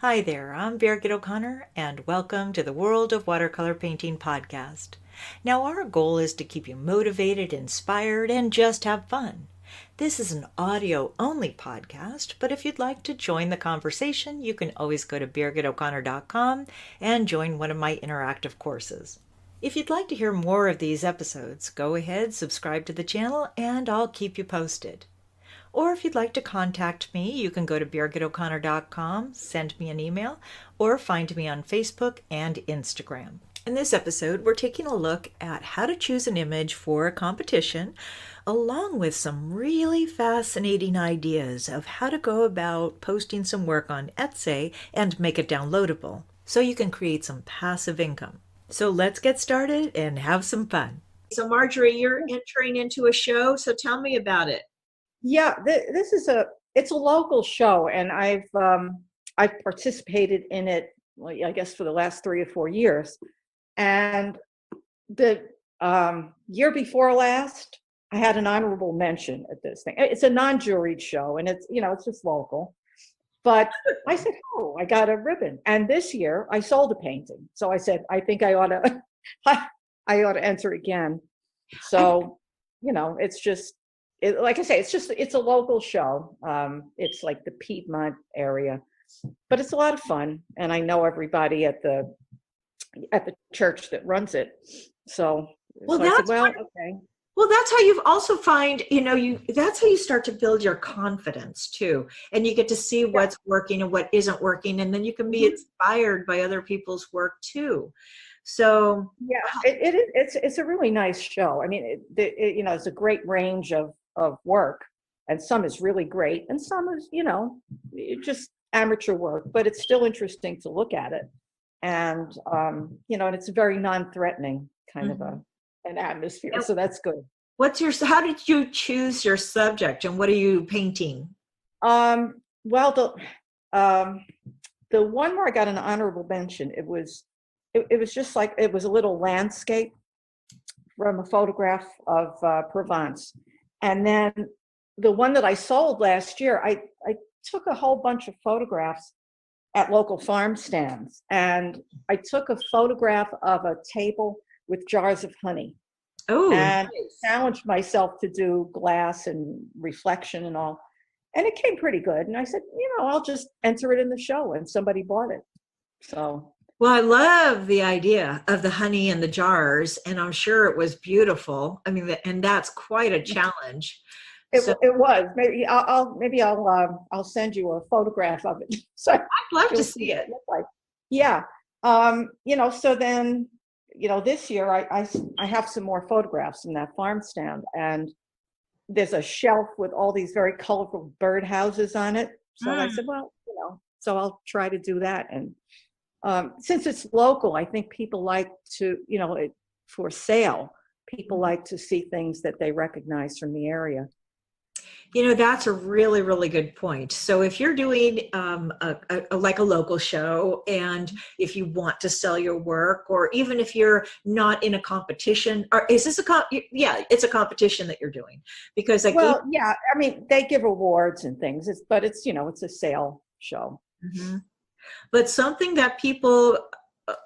Hi there, I'm Birgit O'Connor, and welcome to the World of Watercolor Painting podcast. Now, our goal is to keep you motivated, inspired, and just have fun. This is an audio only podcast, but if you'd like to join the conversation, you can always go to birgitoconnor.com and join one of my interactive courses. If you'd like to hear more of these episodes, go ahead, subscribe to the channel, and I'll keep you posted. Or if you'd like to contact me, you can go to birgitoconnor.com, send me an email, or find me on Facebook and Instagram. In this episode, we're taking a look at how to choose an image for a competition, along with some really fascinating ideas of how to go about posting some work on Etsy and make it downloadable, so you can create some passive income. So let's get started and have some fun. So Marjorie, you're entering into a show, so tell me about it. Yeah, this is it's a local show, and I've participated in it, well, I guess for the last 3 or 4 years. And the year before last, I had an honorable mention at this thing. It's a non-juried show, and it's just local. But I said, oh, I got a ribbon. And this year, I sold a painting, so I said, I think I ought to, I ought to enter again. So, it's just like I say, it's a local show. It's like the Piedmont area, but it's a lot of fun, and I know everybody at the church that runs it. So, Well, I said, that's well, okay, Well, that's how you also find, that's how you start to build your confidence too. And you get to see yeah, what's working and what isn't working. And then you can be mhm. inspired by other people's work too. So, Yeah, it's a really nice show. I mean, it's a great range of work, and some is really great, and some is just amateur work, but it's still interesting to look at it. And and it's a very non-threatening kind of mhm. an atmosphere, And so that's good. how did you choose your subject and what are you painting? Well, um, the one where I got an honorable mention, it was just like it was a little landscape from a photograph of Provence. And then the one that I sold last year, I took a whole bunch of photographs at local farm stands. And I took a photograph of a table with jars of honey Oh, and nice. challenged myself to do glass and reflection and all. And it came pretty good. And I said, I'll just enter it in the show. And somebody bought it. So Well, I love the idea of the honey in the jars, and I'm sure it was beautiful. I mean, and that's quite a challenge. So it was. Maybe I'll send you a photograph of it so I'd love to you'll see see what it. it looked like. Yeah. So then, this year I have some more photographs from that farm stand, and there's a shelf with all these very colorful bird houses on it. So I Mm. said, well, so I'll try to do that. And since it's local, I think people like to, for sale, people like to see things that they recognize from the area. That's a really, really good point. So if you're doing like a local show, and if you want to sell your work, or even if you're not in a competition, or is this yeah, it's a competition that you're doing because like Well, yeah, I mean, they give awards and things, but it's a sale show. Mhm. But something that people,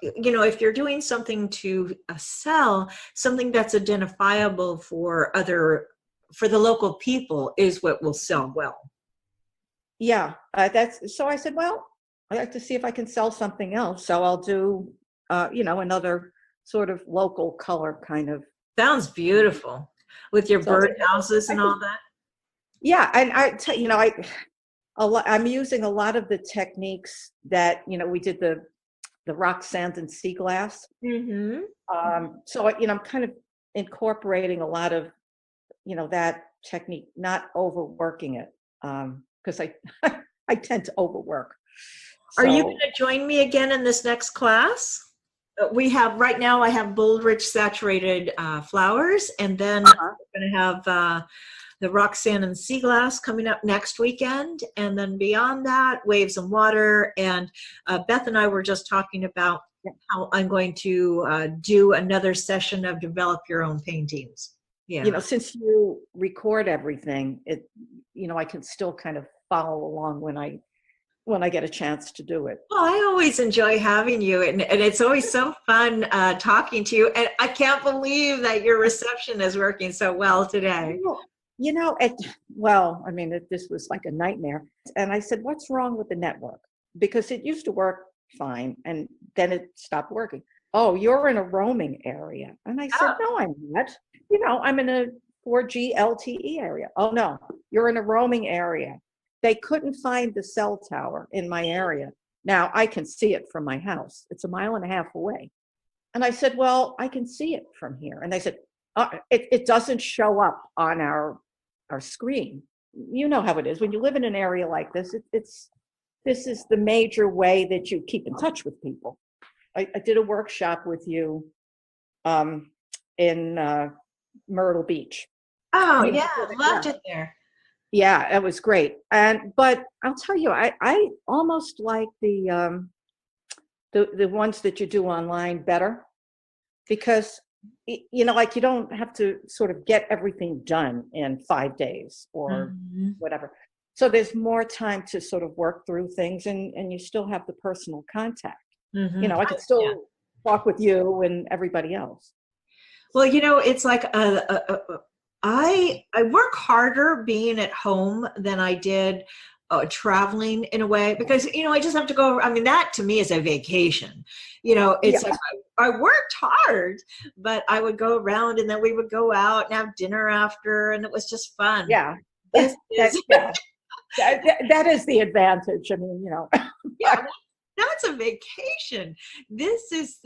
if you're doing something to sell, something that's identifiable for the local people is what will sell well. Yeah, that's so I said, well, I like to see if I can sell something else. So I'll do, another sort of local color kind of. Sounds beautiful with your So bird houses I and just, all that. yeah, and I'm using a lot of the techniques that, we did the rock sand and sea glass. Mm-hmm. I'm kind of incorporating a lot of, that technique, not overworking it, because I I tend to overwork. Are you going So to join me again in this next class? We have right now. I have Bullrich saturated flowers, and then uh-huh. we're going to have the Roxanne and Sea Glass coming up next weekend, and then beyond that, Waves and Water. And Beth and I were just talking about Yeah. how I'm going to do another session of develop your own paintings. Yeah. Since you record everything, I can still kind of follow along when I when I get a chance to do it. Well, I always enjoy having you, and it's always so fun talking to you. And I can't believe that your reception is working so well today. Well, you know, well, I mean, this was like a nightmare. And I said, what's wrong with the network? Because it used to work fine, and then it stopped working. Oh, you're in a roaming area. And I said, no, I'm not. You know, I'm in a 4G LTE area. Oh, no, you're in a roaming area. They couldn't find the cell tower in my area. Now I can see it from my house. It's 1.5 miles away. And I said, well, I can see it from here. And they said, it doesn't show up on our screen. You know how it is. When you live in an area like this, this is the major way that you keep in touch with people. I did a workshop with you in Myrtle Beach. Oh, yeah, loved it there. Yeah, it was great. But I'll tell you, I almost like the ones that you do online better, because you know, like, you don't have to sort of get everything done in 5 days or whatever. So there's more time to sort of work through things, and you still have the personal contact. You know, I could still talk with you and everybody else. Well, you know, it's like I work harder being at home than I did traveling, in a way, because, you know, I just have to go. I mean, that to me is a vacation. You know, it's like I worked hard, but I would go around, and then we would go out and have dinner after, and it was just fun. Yeah. That is the advantage. I mean, you know. Yeah, that's a vacation. This is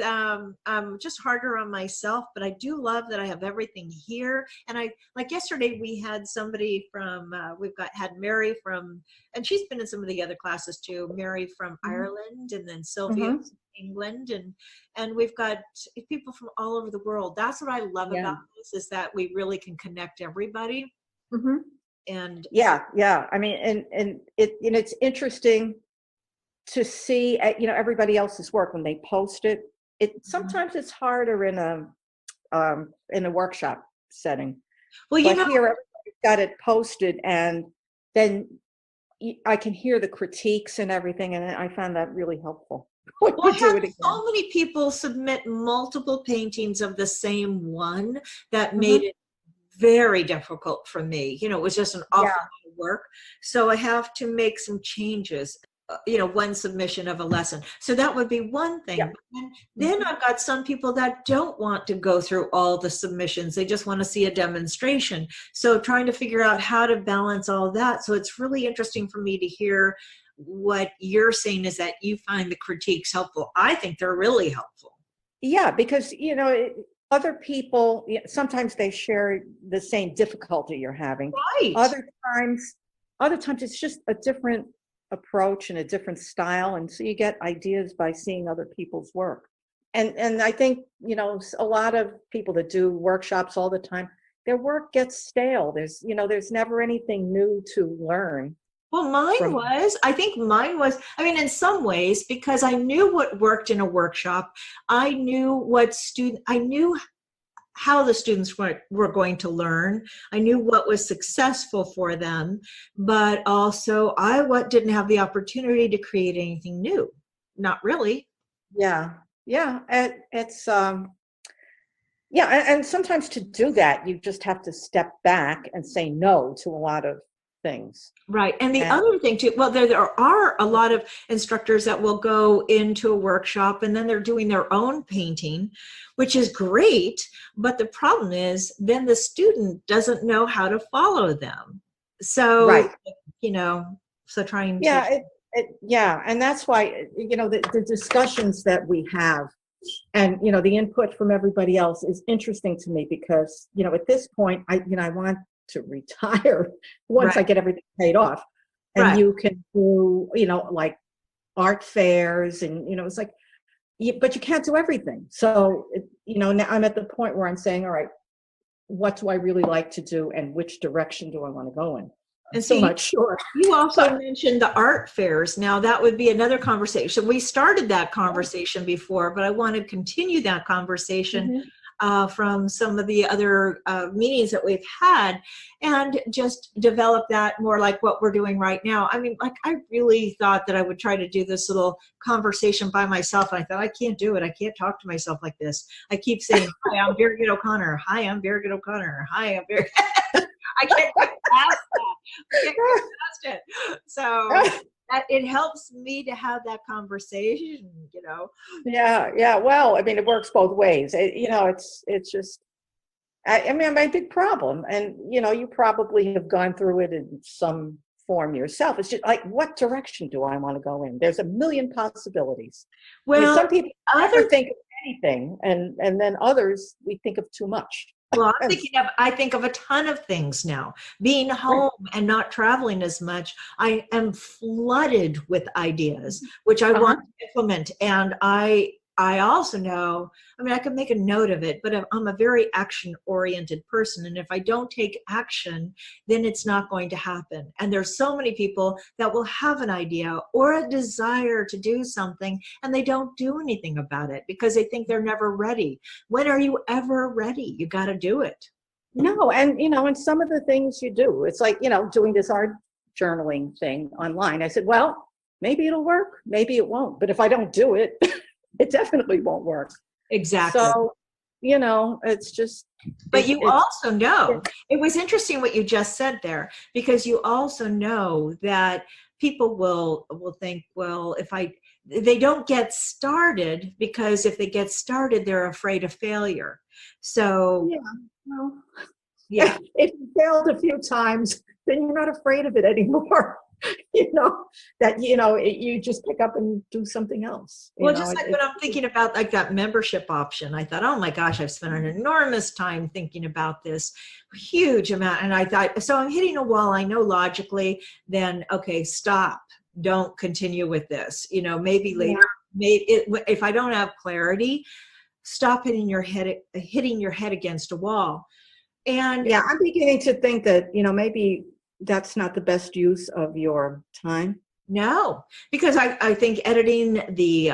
just harder on myself, but I do love that I have everything here. And I, like yesterday, we had somebody from, had Mary from, and she's been in some of the other classes too, Mary from Ireland, and then Sylvia from England, and we've got people from all over the world. That's what I love about this, is that we really can connect everybody. And yeah. I mean, and it, you know, it's interesting to see, you know, everybody else's work when they post it. Sometimes it's harder in a workshop setting. Well, you know, here everybody's got it posted, and then I can hear the critiques and everything, and I found that really helpful. Well, I had so many people submit multiple paintings of the same one that made it very difficult for me. You know, it was just an awful lot of work. So I have to make some changes. You know, one submission of a lesson. So that would be one thing. Yeah. But then I've got some people that don't want to go through all the submissions. They just want to see a demonstration. So trying to figure out how to balance all that. So it's really interesting for me to hear what you're saying, is that you find the critiques helpful. I think they're really helpful. Yeah, because, you know, other people, sometimes they share the same difficulty you're having. Right. Other times it's just a different approach and a different style, and so you get ideas by seeing other people's work. And I think, you know, a lot of people that do workshops all the time, their work gets stale. There's never anything new to learn. Well, I think mine was, I mean, in some ways, because I knew what worked in a workshop. I knew how the students were going to learn. I knew what was successful for them, but also I didn't have the opportunity to create anything new. Not really. Yeah. It's and sometimes to do that, you just have to step back and say no to a lot of things. Right. And the other thing too, well, there are a lot of instructors that will go into a workshop and then they're doing their own painting, which is great. But the problem is then the student doesn't know how to follow them. So, you know, so trying to. And that's why, you know, the discussions that we have and, you know, the input from everybody else is interesting to me, because, you know, at this point, I want to retire once I get everything paid off, and you can do, you know, like art fairs, and, you know, it's like, but you can't do everything. So, you know, now I'm at the point where I'm saying, all right, what do I really like to do, and which direction do I want to go in? And so not sure. You also mentioned the art fairs. Now that would be another conversation. We started that conversation before, but I want to continue that conversation. from some of the other meetings that we've had, and just develop that more like what we're doing right now. I mean, like, I really thought that I would try to do this little conversation by myself, and I thought, I can't do it. I can't talk to myself like this. I keep saying, hi, I'm Birgit O'Connor. Hi, I'm Birgit O'Connor. Hi, I'm Birgit. I can't get past that. I can't get past it. So it helps me to have that conversation, you know. Yeah. Well, I mean, it works both ways. It's just, I mean, my big problem, and you probably have gone through it in some form yourself. It's just like, what direction do I want to go in? There's a million possibilities. I mean, Well, some people never think of anything, and then others, we think of too much. well, I think of a ton of things now. Being home and not traveling as much, I am flooded with ideas, which I want to implement. And I also know, I mean, I can make a note of it, but I'm a very action-oriented person. And if I don't take action, then it's not going to happen. And there's so many people that will have an idea or a desire to do something, and they don't do anything about it because they think they're never ready. When are you ever ready? You got to do it. No, and some of the things you do, it's like, doing this art journaling thing online. I said, well, maybe it'll work, maybe it won't. But if I don't do it, it definitely won't work. Exactly. So, it's just. But you also know, it was interesting what you just said there, because you also know that people will think, well, they don't get started, because if they get started, they're afraid of failure. So yeah, well, yeah. If you failed a few times, then you're not afraid of it anymore. You just pick up and do something else. Just like when I'm thinking about like that membership option, I thought, oh my gosh, I've spent an enormous time thinking about this huge amount. And I thought, so I'm hitting a wall. I know logically, then, okay, stop. Don't continue with this. Maybe later, if I don't have clarity, stop hitting your head against a wall. And yeah, I'm beginning to think that, maybe that's not the best use of your time. No, because I think editing the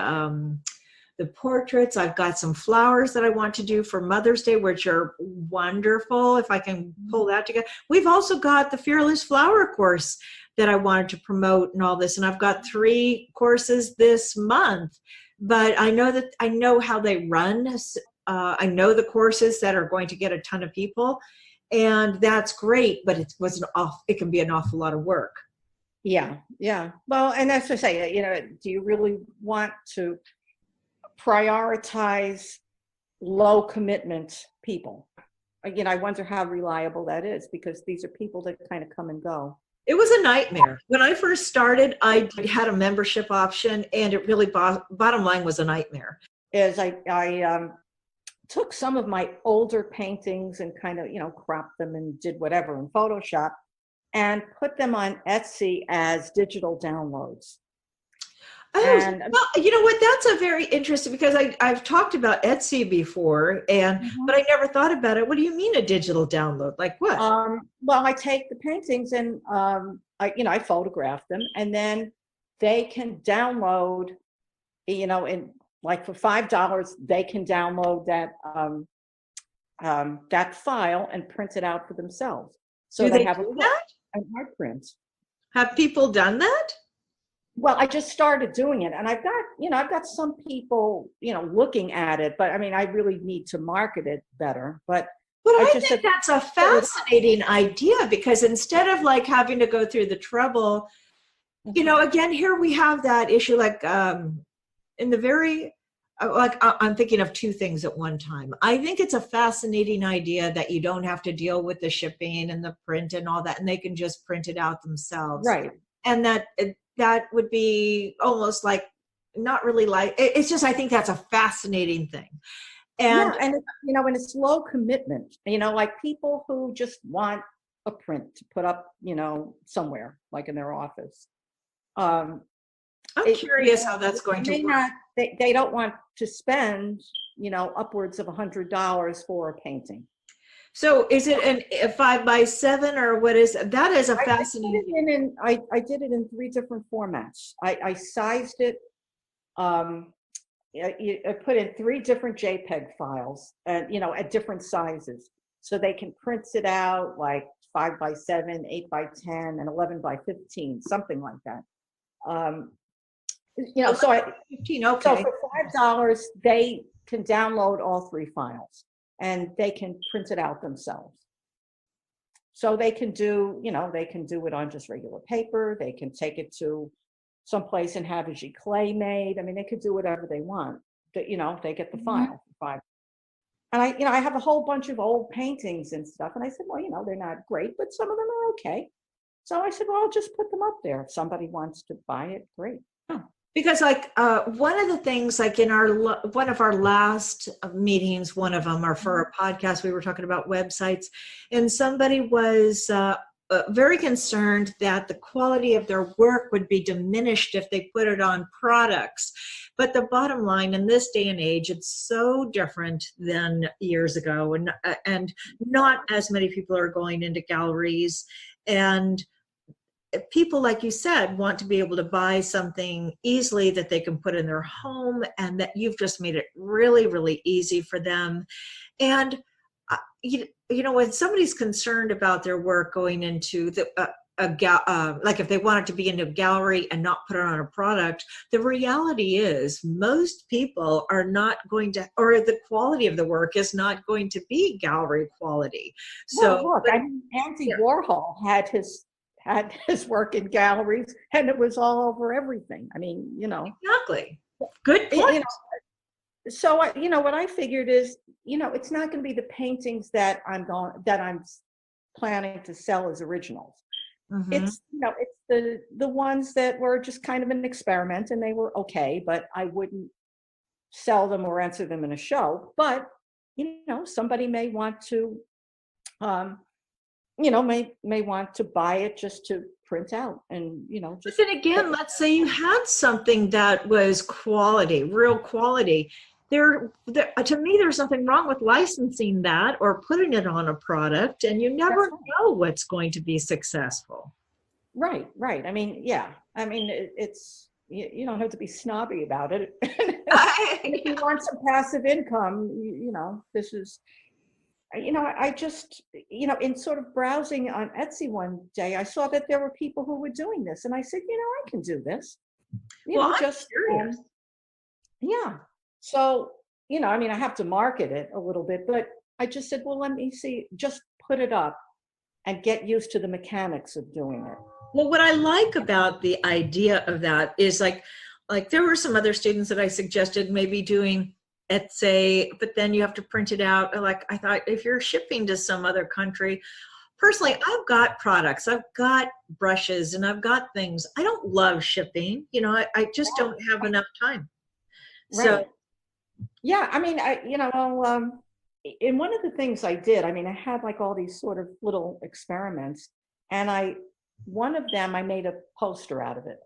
portraits, I've got some flowers that I want to do for Mother's Day, which are wonderful if I can pull that together. We've also got the Fearless Flower course that I wanted to promote and all this, and I've got 3 courses this month. But I know how they run. I know the courses that are going to get a ton of people. And that's great, but it can be an awful lot of work. Yeah. Well, and that's what I say, do you really want to prioritize low commitment people? I wonder how reliable that is, because these are people that kind of come and go. It was a nightmare. When I first started, I had a membership option, and it really, bottom line, was a nightmare. As I took some of my older paintings and kind of, cropped them and did whatever in Photoshop and put them on Etsy as digital downloads. Oh, well, you know what? That's a very interesting, because I've talked about Etsy before, but I never thought about it. What do you mean a digital download? Like what? Well, I take the paintings and I photograph them, and then they can download, in like for $5, they can download that file and print it out for themselves. So they have an art print. Have people done that? Well, I just started doing it, and I've got some people, looking at it, but I mean, I really need to market it better. But I think that's a fascinating idea, because instead of like having to go through the trouble, again, here we have that issue, like in the very, I'm thinking of 2 things at one time. I think it's a fascinating idea that you don't have to deal with the shipping and the print and all that, and they can just print it out themselves. Right. And that would be almost like, not really like, it's just, I think that's a fascinating thing. And, and it's low commitment, like people who just want a print to put up, somewhere, like in their office. I'm curious how that's going to work. They don't want to spend, upwards of $100 for a painting. So is it a 5x7, or what is that? Is a fascinating. I did it in 3 different formats. I sized it you put in 3 different JPEG files, and at different sizes, so they can print it out like 5 by 7, 8 by 10, and 11 by 15, something like that. So 15, so okay. for $5, they can download all 3 files, and they can print it out themselves. So they can do it on just regular paper. They can take it to someplace and have a giclée made. I mean, they could do whatever they want. They get the file for $5. And I have a whole bunch of old paintings and stuff. And I said, well, they're not great, but some of them are okay. So I said, well, I'll just put them up there. If somebody wants to buy it, great. Because one of the things, like in one of our last meetings, one of them, or for a podcast, we were talking about websites, and somebody was very concerned that the quality of their work would be diminished if they put it on products. But the bottom line, in this day and age, it's so different than years ago, and not as many people are going into galleries, and people, like you said, want to be able to buy something easily that they can put in their home, and that you've just made it really, really easy for them. And when somebody's concerned about their work going into like if they want it to be in a gallery and not put it on a product, the reality is most people are not going to, or the quality of the work is not going to be gallery quality. So look, Andy Warhol had his work in galleries, and it was all over everything. I mean, exactly. Good point. So what I figured is, it's not going to be the paintings that I'm planning to sell as originals. Mm-hmm. It's the ones that were just kind of an experiment, and they were okay, but I wouldn't sell them or enter them in a show. But somebody may want to may want to buy it just to print out, and but then again, let's say you had something that was quality, real quality. There to me, there's nothing wrong with licensing that or putting it on a product, and you never know what's going to be successful. Right. I mean, it's you don't have to be snobby about it. If you want some passive income, this is. I just, in sort of browsing on Etsy one day, I saw that there were people who were doing this, and I said, I can do this. I'm curious. Yeah. So, I have to market it a little bit, but I just said, well, let me see, just put it up and get used to the mechanics of doing it. Well, what I like about the idea of that is like there were some other students that I suggested maybe doing Etsy, but then you have to print it out. Like I thought, if you're shipping to some other country, personally, I've got products, I've got brushes, and I've got things. I don't love shipping. I just don't have enough time. Right. So, yeah, I mean, in one of the things I did, I had like all these sort of little experiments, and one of them, I made a poster out of it.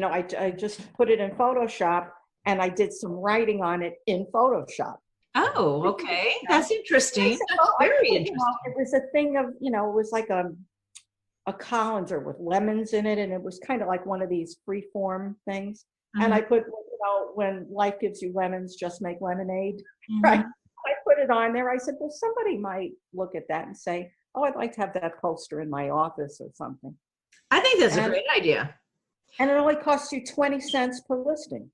I just put it in Photoshop, and I did some writing on it in Photoshop. Oh, okay. That's interesting. That's very interesting. It was a thing of, it was like a colander with lemons in it, and it was kind of like one of these free form things. Mm-hmm. And I put, when life gives you lemons, just make lemonade. Mm-hmm. Right? I put it on there. I said, well, somebody might look at that and say, oh, I'd like to have that poster in my office or something. I think that's a great idea. And it only costs you 20 cents per listing.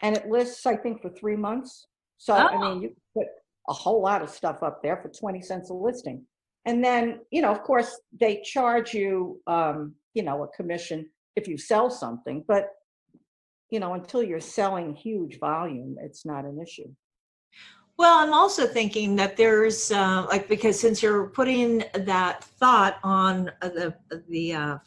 And it lists, I think, for 3 months. So, you put a whole lot of stuff up there for 20 cents a listing. And then, of course, they charge you, a commission if you sell something. But, until you're selling huge volume, it's not an issue. Well, I'm also thinking that there's because since you're putting that thought on the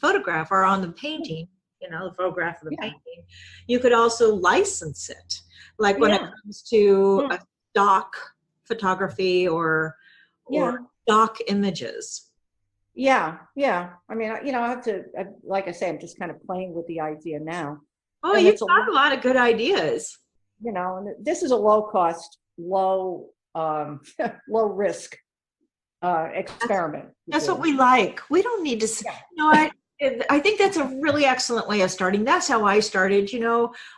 photograph or on the painting, the photograph of the painting, you could also license it. Like when it comes to a stock photography or stock images. Yeah. I mean, I have to, like I say, I'm just kind of playing with the idea now. Oh, you've got a lot of good ideas. And this is a low cost, low risk experiment. That's what we like. We don't need to. I think that's a really excellent way of starting. That's how I started.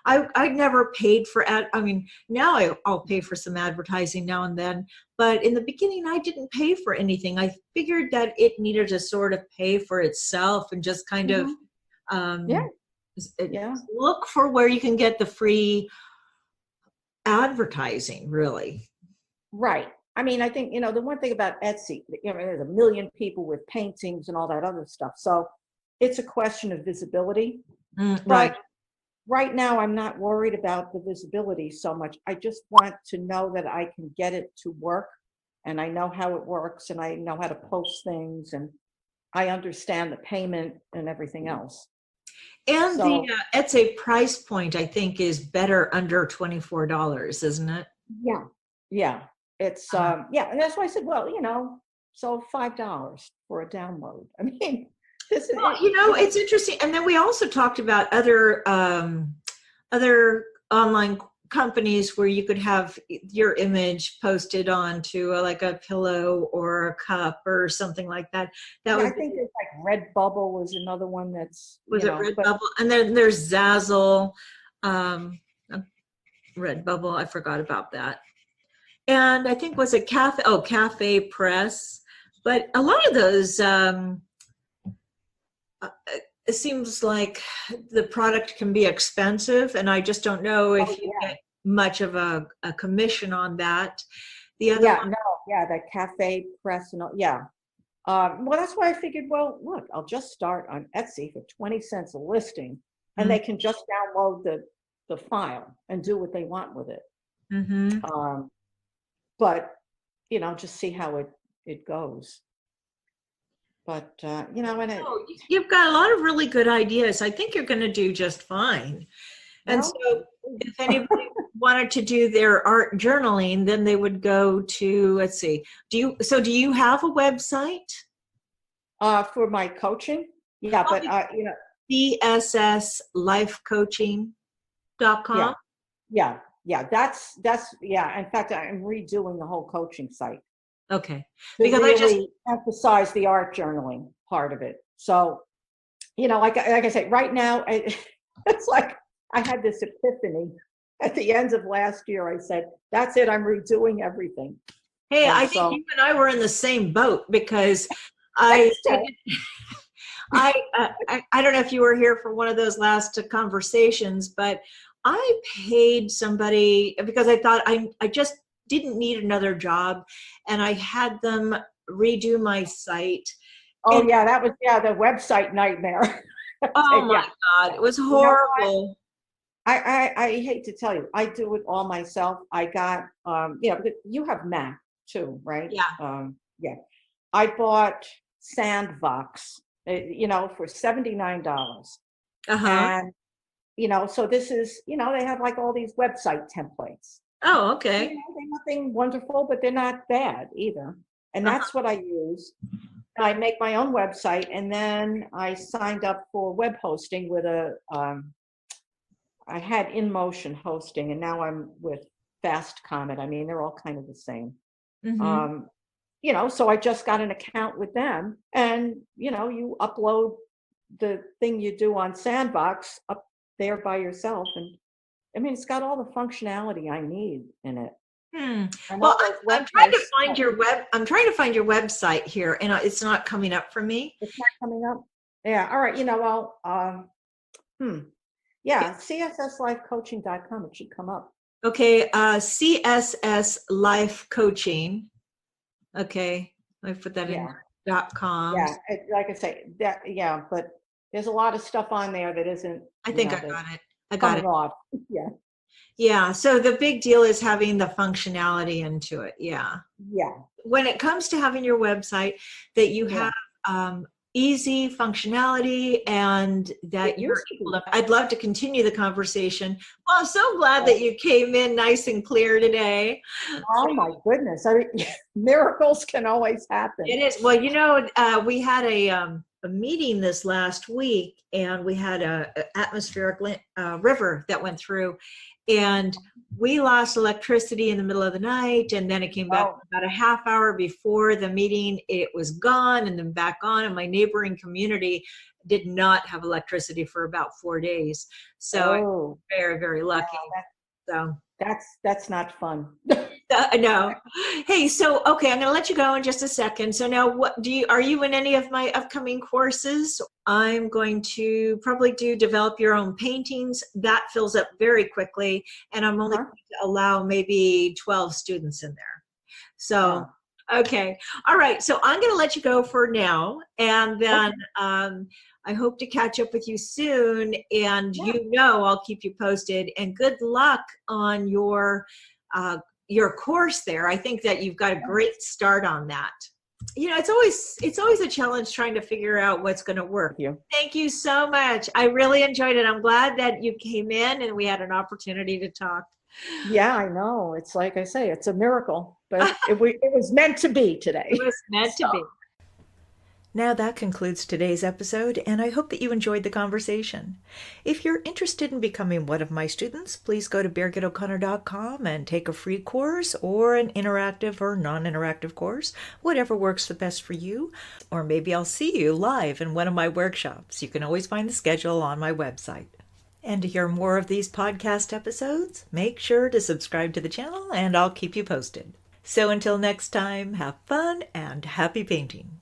I never paid for ad. I mean, now I'll pay for some advertising now and then, but in the beginning, I didn't pay for anything. I figured that it needed to sort of pay for itself and just kind of Mhm. Yeah, um, yeah. look for where you can get the free advertising. Really. Right. I mean, I think, the one thing about Etsy, there's a million people with paintings and all that other stuff. So it's a question of visibility. Right. But right now, I'm not worried about the visibility so much. I just want to know that I can get it to work and I know how it works and I know how to post things and I understand the payment and everything else. And the So, Etsy price point, I think, is better under $24, isn't it? yeah, yeah, it's, yeah. And that's why I said, well, so $5 for a download. I mean, this is Well, it, it's interesting. And then we also talked about other online companies where you could have your image posted onto like a pillow or a cup or something like that. That yeah, I would think there's like Redbubble was another one that's, was it but Redbubble? And then there's Zazzle, um, Redbubble. I forgot about that. And I think was it Cafe Press. But a lot of those. It seems like the product can be expensive, and I just don't know oh if you yeah, get much of a commission on that. The other yeah, one, no, yeah, that Cafe Press and all, yeah. Well, that's why I figured, well, look, I'll just start on Etsy for 20 cents a listing, and mm, they can just download the file and do what they want with it. mhm. Um, but just see how it goes. But and Oh, you've got a lot of really good ideas. I think you're going to do just fine. And well, so, if anybody wanted to do their art journaling, then they would go to, let's see, do you have a website? for my coaching, yeah, but DSSlifecoaching.com. yeah, yeah, yeah. That's yeah. In fact, I'm redoing the whole coaching site Okay. to Because I just really emphasize the art journaling part of it. So, like I said, right now, it's like I had this epiphany at the end of last year. I said, "That's it. I'm redoing everything." Hey, And I think so, you and I were in the same boat because I thanks, I Ted. I don't know if you were here for one of those last conversations, but I paid somebody because I thought I just didn't need another job, and I had them redo my site. Oh And yeah, that was the website nightmare. oh my Yeah, God, it was you know what? horrible. I hate to tell you, I do it all myself. I got because you have Mac too, right? Yeah. Yeah. I bought Sandbox, for $79. Uh-huh. And so this is, they have like all these website templates. Oh, okay. They're nothing wonderful, but they're not bad either. And Uh-huh. that's what I use. I make my own website, and then I signed up for web hosting with I had InMotion hosting, and now I'm with Fast Comet. I mean, they're all kind of the same. Mm-hmm. Um, so I just got an account with them, and you upload the thing you do on Sandbox up there by yourself, and I mean, it's got all the functionality I need in it. Hmm. And Well, all those I'm trying to WordPress, find your I'm trying to find your website here, and it's not coming up for me. it's not coming up. Yeah, all right. Well, yeah, csslifecoaching.com. It should come up. Okay, CSS Life Coaching. Okay, let me put that in Yeah, .com. yeah. Like I say, that yeah, but there's a lot of stuff on there that isn't, I think I that's got it. I got coming it. off. Yeah, Yeah, so the big deal is having the functionality into it. Yeah. yeah, When it comes to having your website, that you yeah. have easy functionality and It that you're used to able be. to, I'd love to continue the conversation. Well, I'm so glad Yeah. that you came in nice and clear today. Oh my goodness! I mean, miracles can always happen. It is. Well, we had a a meeting this last week, and we had a atmospheric river that went through, and we lost electricity in the middle of the night, and then it came back about a half hour before the meeting. It was gone and then back on, and my neighboring community did not have electricity for about 4 days. So I'm very, very lucky. So that's not fun. No. Hey, so okay, I'm going to let you go in just a second. So now, are you in any of my upcoming courses? I'm going to probably do develop your own paintings. That fills up very quickly, and I'm only going to allow maybe 12 students in there. So, okay, all right. So I'm going to let you go for now, and then I hope to catch up with you soon. And I'll keep you posted. And good luck on your course there. I think that you've got a great start on that. It's always a challenge trying to figure out what's going to work. Thank you so much. I really enjoyed it. I'm glad that you came in and we had an opportunity to talk. Yeah, I know. It's like I say, it's a miracle, but it was meant to be today. It was meant to be. Now that concludes today's episode, and I hope that you enjoyed the conversation. If you're interested in becoming one of my students, please go to BirgitO'Connor.com and take a free course or an interactive or non-interactive course, whatever works the best for you. Or maybe I'll see you live in one of my workshops. You can always find the schedule on my website. And to hear more of these podcast episodes, make sure to subscribe to the channel and I'll keep you posted. So until next time, have fun and happy painting.